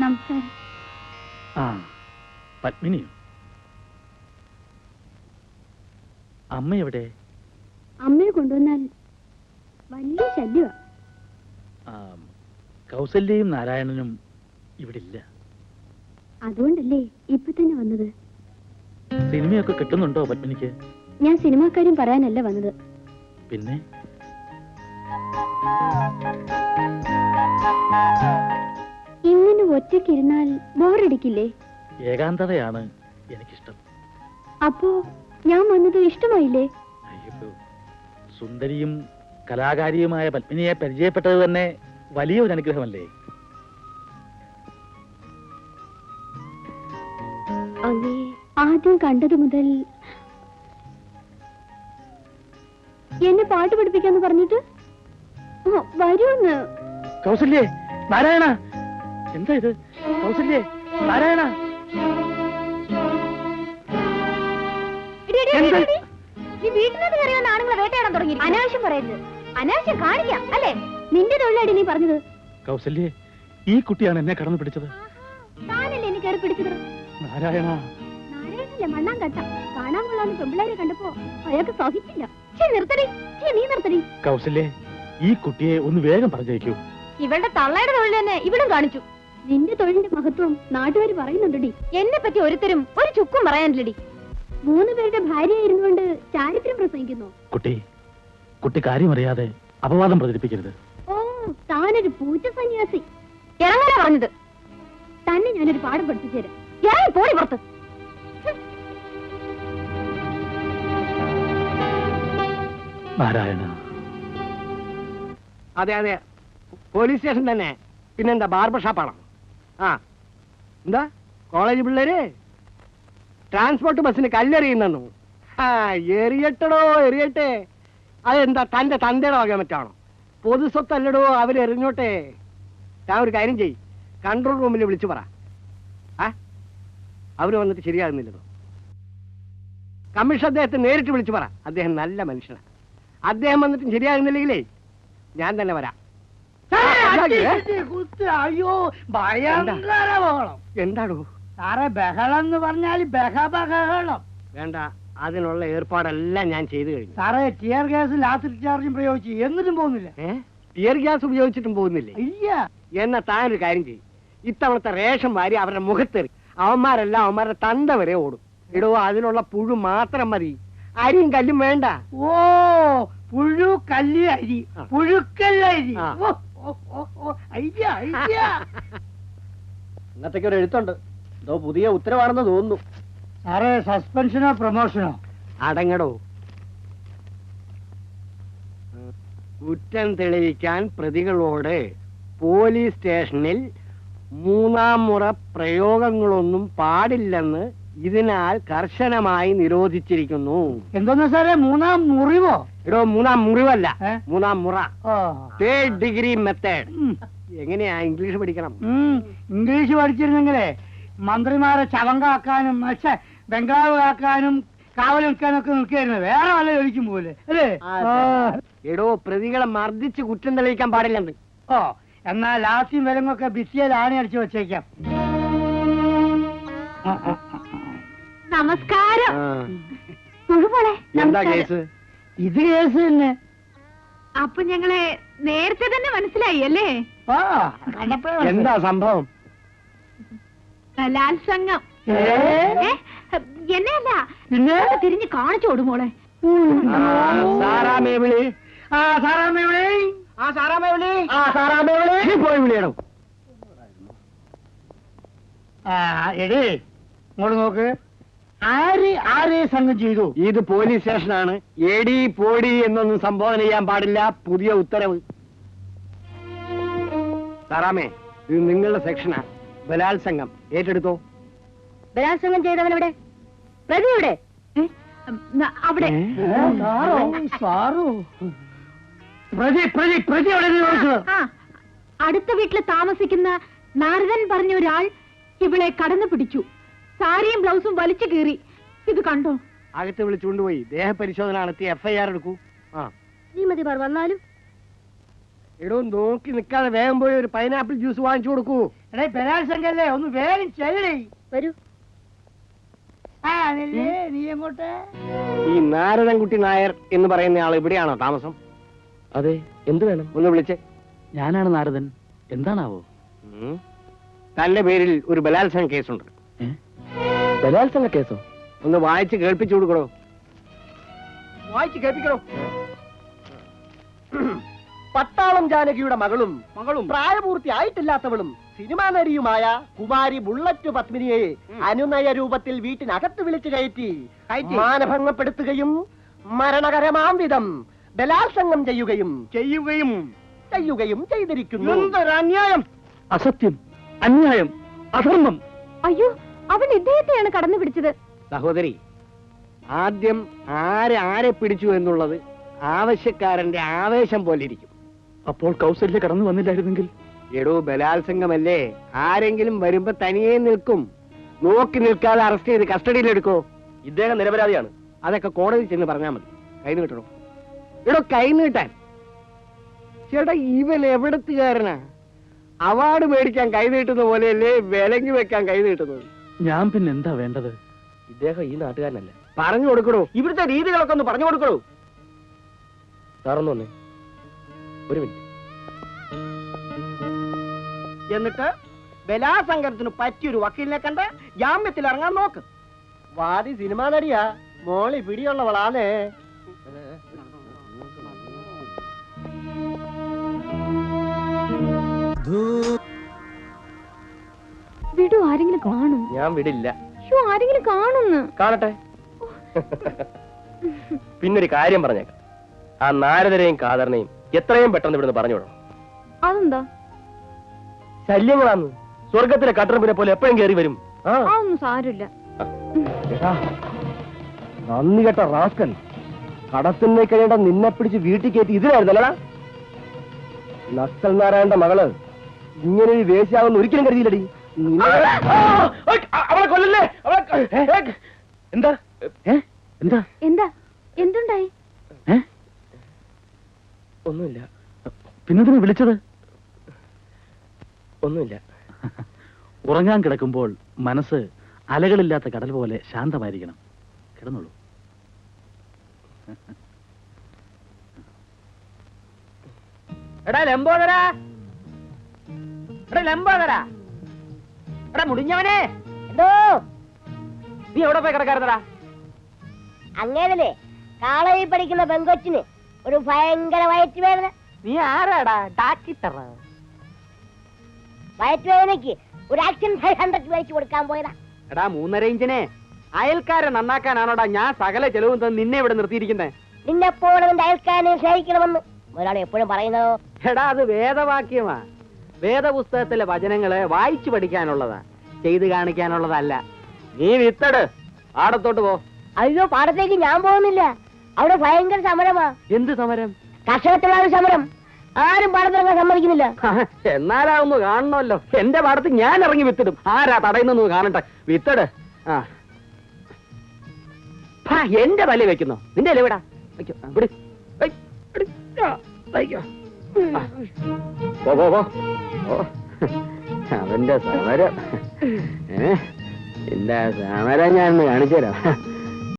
നമസ്കാരം. ആ പത്മിനിയോ? അമ്മ എവിടെ? അമ്മയെ കൊണ്ടുവന്നാൽ വലിയ ശല്യമാ. കൗസല്യയും നാരായണനും ഇവിടെ ഇല്ല. അതുകൊണ്ടല്ലേ ഇപ്പൊ തന്നെ വന്നത്. സിനിമയൊക്കെ കിട്ടുന്നുണ്ടോ പത്മിനിക്ക്? ഞാൻ സിനിമാക്കാരും പറയാനല്ല വന്നത്. പിന്നെ ഇങ്ങനെ ഒറ്റയ്ക്കിരുന്നാൽ ബോറടിക്കില്ലേ? ഏകാന്തതയാണ് എനിക്കിഷ്ടം. അപ്പോ ഞാൻ വന്നത് ഇഷ്ടമായില്ലേ? അയ്യോ, സുന്ദരിയും കലാകാരിയുമായ പത്മിനിയെ പരിചയപ്പെട്ടത് തന്നെ വലിയൊരു അനുഗ്രഹമല്ലേ? അങ്ങേ ആദ്യം കണ്ടത് മുതൽ എന്നെ പാട്ട് പഠിപ്പിക്കാന്ന് പറഞ്ഞിട്ട് വരൂന്ന്. കൗസല്യേ, നാരായണ, എന്താ ഇത്? കൗസല്യേ, നാരായണ, വീട്ടിനകത്ത് കയറിയാൽ ആണുങ്ങളെ വേട്ടയാടാൻ തുടങ്ങി. അനാവശ്യം പറയരുത്, അനാവശ്യം കാണിക്കാം അല്ലേ? നിന്റെ തൊഴിലാടി നീ പറഞ്ഞത്. കൗസല്യേ, ഈ കുട്ടിയാണ് എന്നെ കടന്നു പിടിച്ചത്. താനല്ലേ എന്നെ കയറി പിടിച്ചത്? നാരായണ. നാരായണല്ലേ മണ്ണാൻ കട്ട. കാണാൻ കൊള്ളാന്ന് പെമ്പിള്ളേരെ കണ്ടപ്പോ അയാൾക്ക് സഹിച്ചില്ല. നിർത്തടി, നീ നിർത്തടി. കൗസല്യേ, ഈ കുട്ടിയെ ഒന്ന് വേഗം പറഞ്ഞേക്കൂ. ഇവളുടെ തള്ളയുടെ തൊഴിൽ തന്നെ ഇവളും കാണിച്ചു. നിന്റെ തൊഴിലിന്റെ മഹത്വം നാട്ടുകാർ പറയുന്നുണ്ടടി. എന്നെ പറ്റി ഒരുത്തരും ഒരു ചുക്കും പറയാനില്ലടി. 3 പേരുടെ ഭാര്യയായിരുന്നുകൊണ്ട് ചാരിത്രം പ്രസംഗിക്കുന്നു. കുട്ടി കാര്യമറിയാതെ അപവാദം പ്രചരിപ്പിക്കരുത്. ഓ, താനൊരു പൂച്ച സന്യാസി. ഇറങ്ങാനാ പറഞ്ഞത്. തന്നെ ഞാനൊരു പാഠം പഠിപ്പിച്ചു തരാം. ഞാൻ പോടി പുറത്ത്. നാരായണ. അതെ അതെ, പോലീസ് സ്റ്റേഷൻ തന്നെ. പിന്നെന്താ, ബാർബർ ഷാപ്പാണോ? ആ, എന്താ കോളേജ് പിള്ളേര് ട്രാൻസ്പോർട്ട് ബസ്സിന് കല്ലെറിയുന്നു? ആ, എറിയട്ടടോ, എറിയട്ടെ. അതെന്താ, തന്റെ തന്തയുടെ വക മറ്റാണോ? പൊതുസ്വത്തല്ലടോ, അവരെറിഞ്ഞോട്ടെ. ഞാൻ ഒരു കാര്യം ചെയ്യ്, കൺട്രോൾ റൂമിൽ വിളിച്ചു പറ. അവര് വന്നിട്ട് ശരിയാകുന്നില്ലതോ. കമ്മീഷൻ അദ്ദേഹത്തെ നേരിട്ട് വിളിച്ചു പറ. അദ്ദേഹം നല്ല മനുഷ്യനാണ്. അദ്ദേഹം വന്നിട്ടും ശരിയാകുന്നില്ലെങ്കിലേ ഞാൻ തന്നെ വരാം. അയ്യോ, ഭയങ്കര ബഹളം. എന്താണോ സാറേ? ബഹളം എന്ന് പറഞ്ഞാൽ ബഹളം. വേണ്ട, അതിനുള്ള ഏർപ്പാടെല്ലാം ഞാൻ ചെയ്തു കഴിഞ്ഞു. സാറേ, ടിയർ ഗ്യാസും ലാത്തിക് ചാർജും പ്രയോഗിച്ച് എന്നിട്ടും പോകുന്നില്ല. ടിയർ ഗ്യാസ് ഉപയോഗിച്ചിട്ടും പോകുന്നില്ലേ? ഇല്ല. എന്നാ താനൊരു കാര്യം ചെയ്യും, ഇത്തവണത്തെ റേഷൻ വാരി അവരുടെ മുഖത്തെറി. അവന്മാരെല്ലാം അവന്മാരുടെ തന്ത വരെ ഓടും. ഇടോ, അതിനുള്ള പുഴു മാത്രം മതി, അരിയും കല്ലും വേണ്ട. ഓ, പുഴു കല്ല് അരി, പുഴുക്കല്ല അരി. ഇന്നത്തേക്ക് ഒരു എഴുത്തുണ്ട്, എന്തോ പുതിയ ഉത്തരവാണെന്ന് തോന്നുന്നു. സാറേ, സസ്പെൻഷനോ പ്രമോഷനോ? അടങ്ങടോ. കുറ്റം തെളിയിക്കാൻ പ്രതികളോട് പോലീസ് സ്റ്റേഷനിൽ 3ാം മുറ പ്രയോഗങ്ങളൊന്നും പാടില്ലെന്ന് ഇതിനാൽ കർശനമായി നിരോധിച്ചിരിക്കുന്നു. എന്തോന്ന് സാറേ, 3ാം മുറിവോ? എടോ, 3ാം മുറിവല്ല, 3ാം മുറ. 3rd degree method. എങ്ങനെയാ ഇംഗ്ലീഷ് പഠിക്കണം? ഇംഗ്ലീഷ് പഠിച്ചിരുന്നെങ്കിലേ മന്ത്രിമാരെ ചവങ്കാക്കാനും ബംഗ്ലാവ് കാക്കാനും കാവൽ നിൽക്കാനും ഒക്കെ നിൽക്കായിരുന്നു. വേറെ വല്ല ചോദിക്കും പോലെ അല്ലേ? എടോ, പ്രതികളെ മർദ്ദിച്ച് കുറ്റം തെളിയിക്കാൻ പാടില്ലെന്ന്. ഓ, എന്നാൽ ലാസ്യം വിലങ്ങൊക്കെ ഭിത്തിയിൽ ആണി അടിച്ചു വെച്ചേക്കാം. നമസ്കാരം. എന്താ കേസ്? ഇത് കേസ് തന്നെ. അപ്പൊ ഞങ്ങളെ നേരത്തെ തന്നെ മനസ്സിലായി അല്ലേ? എന്താ സംഭവം? ബലാത്സംഗം. എന്നെയല്ല, പിന്നെ തിരിഞ്ഞ് കാണിച്ചു കൊടുമോളെ. സാറാമേ വിളി. സാറാമേ വിളി. സാറാമേ വിളി. സാറാമേ വിളി. പോയി വിളിയണോ? എടേ, ഇങ്ങോട്ട് നോക്ക്. ആരെ സംഘം ചെയ്തു? ഇത് പോലീസ് സ്റ്റേഷനാണ്. എടി പോടി എന്നൊന്നും സംബോധന ചെയ്യാൻ പാടില്ല. പുതിയ ഉത്തരവ്. സാറാമേ, ഇത് നിങ്ങളുടെ സെക്ഷനാ. ബലാത്സംഗം ഏറ്റെടുത്തോ. ബലാത്സംഗം ചെയ്തവനെവിടെ? പ്രതിയുടെ അവിടെ. അടുത്ത വീട്ടിൽ താമസിക്കുന്ന നാരദൻ പറഞ്ഞ ഒരാൾ ഇവളെ കടന്നു പിടിച്ചു. സാരിയും ബ്ലൗസും വലിച്ചു കീറി. ഇത് കണ്ടോ? അകത്ത് വിളിച്ചുകൊണ്ടുപോയി ദേഹപരിശോധന നടത്തി FIR എടുക്കൂ. ശ്രീമതിമാർ വന്നാലും എടോ നോക്കി നിൽക്കാതെ വേഗം പോയി ഒരു പൈനാപ്പിൾ ജ്യൂസ് വാങ്ങിച്ചു കൊടുക്കൂ. എടേ ബലാത്സംഗല്ലേ, ഒന്ന് വേഗം ചെല്ലടേ. വരൂ. ആ നെല്ലേ, നീ എങ്ങോട്ട്? ഈ നാരദൻകുട്ടി നായർ എന്ന് പറയുന്ന ആൾ ഇവിടെയാണോ താമസം? അതെ, എന്ത് വേണം? ഒന്ന് വിളിച്ച്. ഞാനാണ് നാരദൻ. എന്താണാവോ? തന്റെ പേരിൽ ഒരു ബലാത്സംഗ കേസുണ്ട്. ബലാത്സംഗ കേസോ? ഒന്ന് വായിച്ച് കേൾപ്പിച്ചു കൊടുക്കണോ? വായിച്ച് കേൾപ്പിക്കണോ? പട്ടാളം ജാനകിയുടെ മകളും പ്രായപൂർത്തിയായിട്ടില്ലാത്തവളും സിനിമാ നടിയുമായ കുമാരി ബുള്ളറ്റ് പത്മിനിയെ അനുനയ രൂപത്തിൽ വീട്ടിനകത്ത് വിളിച്ചു കയറ്റി മാനഭംഗപ്പെടുത്തുകയും മരണകരമാം വിധം ബലാത്സംഗം ചെയ്യുകയും ചെയ്തിരിക്കുന്നു. അന്യായം, അസത്യം, അന്യായം, അധർമ്മം. അയ്യോ, അവൻ ഇദ്ദേഹത്തെയാണ് കടന്നു പിടിച്ചത്. സഹോദരി, ആദ്യം ആരെ പിടിച്ചു എന്നുള്ളത് ആവശ്യക്കാരന്റെ ആവേശം പോലെ ഇരിക്കും. അപ്പോൾ കൗസല്യ കടന്നു വന്നില്ലായിരുന്നെങ്കിൽ? എടോ, ബലാത്സംഗമല്ലേ, ആരെങ്കിലും വരുമ്പോ തനിയെ നിൽക്കും. നോക്കി നിൽക്കാതെ അറസ്റ്റ് ചെയ്ത് കസ്റ്റഡിയിലെടുക്കോ? ഇദ്ദേഹം നിരപരാധിയാണ്. അതൊക്കെ കോടതി ചെന്ന് പറഞ്ഞാൽ മതി. കൈ നീട്ടണോ? എടോ, കൈ നീട്ടാൻ. ചേട്ടാ, ഇവൻ എവിടത്തുകാരനാ? അവാർഡ് മേടിക്കാൻ കൈ നീട്ടുന്ന പോലെയല്ലേ വിലങ്ങി വെക്കാൻ കൈ നീട്ടുന്നത്? ഞാൻ പിന്നെ എന്താ വേണ്ടത്? ഇദ്ദേഹം ഈ നാട്ടുകാരനല്ല. പറഞ്ഞു കൊടുക്കണോ? ഇവിടുത്തെ രീതികളൊക്കെ ഒന്ന് പറഞ്ഞു കൊടുക്കണോ? സാറൊന്നു വന്നേ, ഒരു മിനിറ്റ്. എന്നിട്ട് ബലാത്സംഗത്തിന് പറ്റിയൊരു വക്കീലിനെ കണ്ട് ജാമ്യത്തിൽ ഇറങ്ങാൻ നോക്ക്. വാദി സിനിമാ നടിയാ, മോളി പിടിയുള്ളവളാണേ. വിടൂ, ആരെങ്കിലും കാണും. ഞാൻ വിടില്ല. ആരെങ്കിലും കാണുന്നു. കാണട്ടെ. പിന്നൊരു കാര്യം പറഞ്ഞേക്കാം. ആ നാരദരെയും കാതറിനെയും എത്രയും പെട്ടെന്ന് ഇവിടുന്ന് പറഞ്ഞു വിടണം. അതെന്താ? ശല്യങ്ങളാന്ന്. സ്വർഗത്തിലെ കട്ടറമ്പിനെ പോലെ എപ്പോഴും കയറി വരും. അതൊന്നും സാരമില്ല. നന്ദി കേട്ട റാസ്കൽ, കടത്തിനെ കഴിയേണ്ട നിന്നെ പിടിച്ച് വീട്ടിൽ കയറ്റി ഇതിനായിരുന്നല്ലടാ. നക്സൽ നാരായണന്റെ മകള് ഇങ്ങനെ ഒരു വേശ്യാവെന്ന് ഒരിക്കലും കരുതിയില്ലടി. അവളെ കൊല്ലല്ലേ. എന്താ? എന്താ? എന്താ? എന്തുണ്ടായി? ഒന്നുമില്ല. പിന്നെന്തിനാ വിളിച്ചത്? ഒന്നുമില്ല. ഉറങ്ങാൻ കിടക്കുമ്പോൾ മനസ്സ് അലകളില്ലാത്ത കടൽ പോലെ ശാന്തമായിരിക്കണം. കിടന്നുള്ളൂ. എടാ ലംബോദരാ, എടാ മുടിഞ്ഞവനെ, എന്തോ നീ എവിടെ പോയി കിടക്കാറുന്നടാ? അങ്ങനല്ലേ കാളയിൽ പഠിക്കുന്ന പെങ്കൊച്ചിന് ഒരു ഭയങ്കര വയറ്റുവേദന. നീ ആരാടാ? ഡാക്ടർ. വയറ്റുവേദനയ്ക്ക് ഒരു ആക്ഷൻ 500 മേടിച്ചു കൊടുക്കാൻ പോയതാ. എടാ 3.5 ഇഞ്ചിനെ അയൽക്കാരെ നന്നാക്കാനാണോടാ ഞാൻ സകല ചെലവും തന്ന് നിന്നെ ഇവിടെ നിർത്തിയിരിക്കുന്നേ? നിന്നെപ്പോലെ നിന്റെ അയൽക്കാരനെ സ്നേഹിക്കണമെന്ന് ഒരാൾ എപ്പോഴും പറയുന്നതോ? എടാ അത് വേദവാക്യമാ. വേദപുസ്തകത്തിലെ വചനങ്ങള് വായിച്ചു പഠിക്കാനുള്ളതാ, ചെയ്ത് കാണിക്കാനുള്ളതല്ല. നീ വിത്തട്, പാടത്തോട്ട് പോ. അയ്യോ, പാടത്തേക്ക് ഞാൻ പോകുന്നില്ല. അവിടെ ഭയങ്കര സമരമാ. എന്ത് സമരം? കർഷകത്തിലുള്ള സമരം. ആരും പാടത്തിറങ്ങാൻ സമ്മതിക്കുന്നില്ല. എന്നാലാ ഒന്ന് കാണണമല്ലോ. എന്റെ പാടത്ത് ഞാൻ ഇറങ്ങി വിത്തിടും. ആരാ തടയുന്നു കാണട്ടെ. വിത്തട്. ആ എന്റെ തലയിൽ വെക്കുന്നോ? നിന്റെ അല്ലേ വിടാ വെക്കോ. അവന്റെ സമരം. എന്റെ സമരം ഞാൻ കാണിച്ചു തരാം.